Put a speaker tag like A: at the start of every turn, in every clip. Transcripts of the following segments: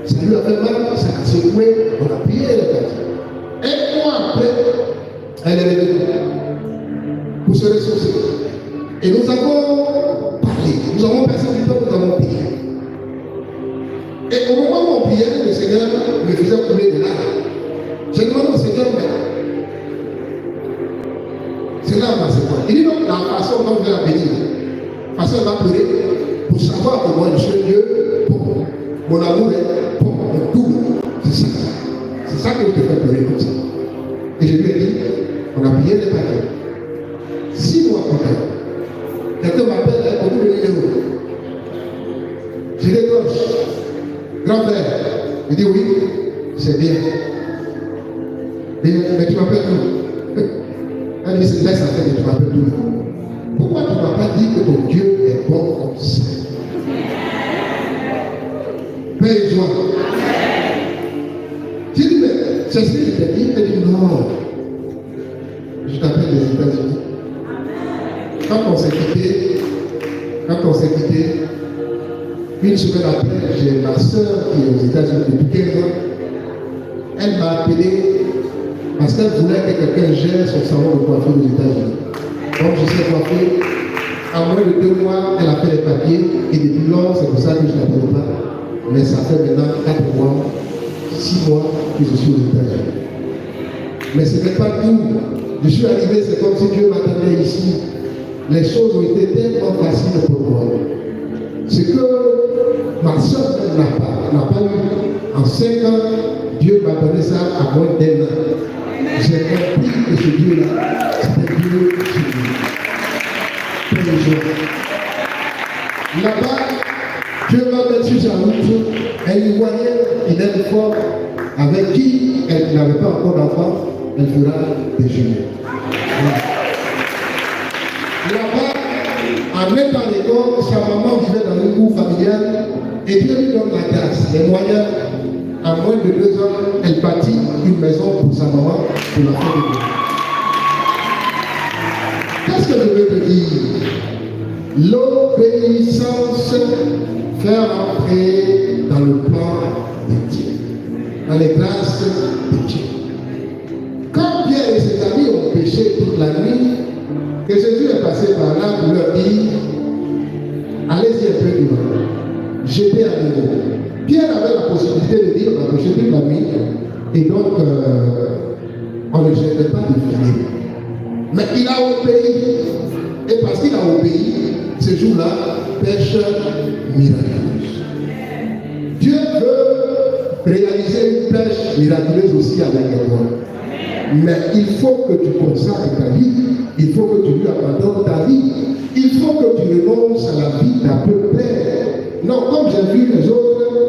A: Ça lui a fait mal, ça a secoué, on a prié, elle est partie. Un mois après, elle est revenue pour se ressourcer. Et nous avons parlé, nous avons passé du temps, nous avons prié. Et au moment où on priait, le Seigneur me faisait couler de larmes. J'ai demandé au Seigneur, mais c'est là où c'est quoi? Il dit non, la façon dont je vais la bénir, parce qu'elle va pleurer pour savoir que moi je suis Dieu, mon amour est pour mon double. C'est ça. C'est ça que je te fais pleurer comme ça. Et je lui ai dit, on a prié les paquets. 6 mois plus tard, quelqu'un m'appelle au bout de numéro. Je décroche. Grand frère, il dit oui, c'est bien. Mais tu m'appelles tout. Elle dit, laisse à faire, mais tu m'appelles tout. Pourquoi tu ne m'as pas dit que ton Dieu est bon comme ça? Paix et joie. J'ai dit, mais c'est ce que je t'ai dit. Elle dit, non. Je t'appelle des États-Unis. Quand on s'est quitté, une semaine après, j'ai ma soeur qui est aux États-Unis depuis 15 ans. Elle m'a appelé parce qu'elle voulait que quelqu'un gère son salon de coiffure aux États-Unis. Donc je suis coiffé. En moins de 2 mois, elle a fait les papiers. Et depuis lors, c'est pour ça que je ne l'appelle pas. Mais ça fait maintenant 4 mois, 6 mois que je suis aux États-Unis. Mais ce n'est pas tout. Je suis arrivé, c'est comme si Dieu m'attendait ici. Les choses ont été tellement faciles pour moi. Ce que ma soeur n'a pas eu en 5 ans, Dieu m'a donné ça à moins d'1 an. J'ai compris que ce Dieu-là, c'était Dieu chez lui. Là-bas, Dieu m'a mis sur sa route, elle voyait une aime fort avec qui elle n'avait pas encore d'enfant, elle fera des jumeaux. Là-bas, en étant à l'école, sa maman vivait dans une cour familiale et Dieu lui donne la grâce, les moyens. En moins de 2 ans, elle bâtit une maison pour sa maman, pour la fin de Dieu. Qu'est-ce que je veux te dire? L'obéissance fait entrer dans le plan de Dieu, dans les grâces de Dieu. Quand Pierre et ses amis ont péché toute la nuit, que Jésus est passé par là pour leur dire, allez-y un peu devant, jetez à nouveau. Pierre avait la possibilité de dire, on a péché toute la nuit, et donc on ne jetait pas de filet. Mais il a obéi, et parce qu'il a obéi, ce jour-là, pêche miraculeuse. Dieu veut réaliser une pêche miraculeuse aussi avec toi. Mais il faut que tu consacres ta vie, il faut que tu lui abandonnes ta vie, il faut que tu renonces à la vie d'un peu père. Non, comme j'ai vu les autres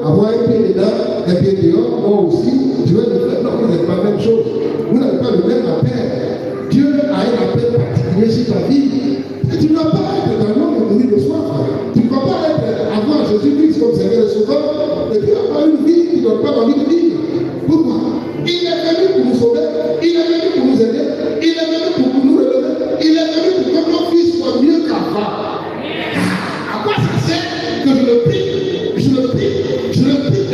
A: avoir un pied dedans, un pied dehors, moi aussi, je vais me dire, non, vous n'êtes pas la même chose. Vous n'avez pas le même appel. Dieu a un appel particulier sur ta vie. Et tu ne vas pas être dans l'homme et mourir de soif. Tu ne vas pas avoir Jésus-Christ comme Seigneur et Sauveur, et tu n'as pas une vie qui ne donne pas envie de vivre. Pourquoi? Il est venu pour nous sauver, il est venu pour nous aider, il est venu pour nous relever, il est venu pour que nos vies soient mieux qu'avant. À quoi ça sert que je le prie, et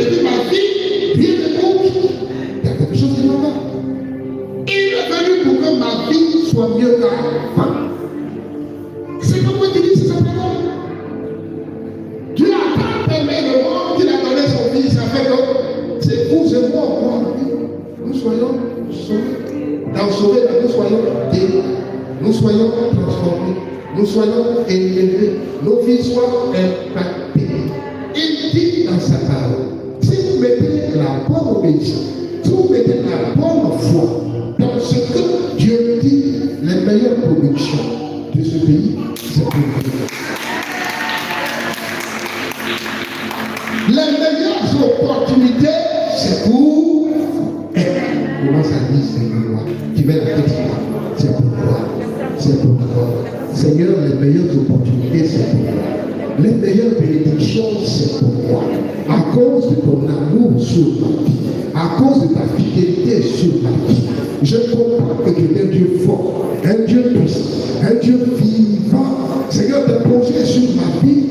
A: que ma vie, rien ne compte? Il y a quelque chose qui va pas. Il est venu pour que ma vie soit mieux qu'avant. C'est comme moi qui dis, c'est simplement. Dieu a tant aimé le monde qu'il a donné son fils, afin que c'est vous et moi, nous soyons sauvés. Dans sauver, nous soyons guéris, nous soyons transformés, nous soyons élevés, nos vies soient impactées. Il dit dans sa parole, si vous mettez la bonne obéissance, si vous mettez la bonne foi dans ce que Dieu dit, les meilleures productions de ce pays, c'est pour vous. Les meilleures opportunités, c'est pour elle. Comment ça dit, Seigneur? Tu mets la tête sur moi. C'est pour toi. C'est pour toi. Seigneur, les meilleures opportunités, c'est pour toi. Les meilleures bénédictions, c'est pour moi. À cause de ton amour sur ma vie, à cause de ta fidélité sur ma vie, je comprends que tu es un Dieu fort, un Dieu puissant, un Dieu vivant. Seigneur, tes projets sur ma vie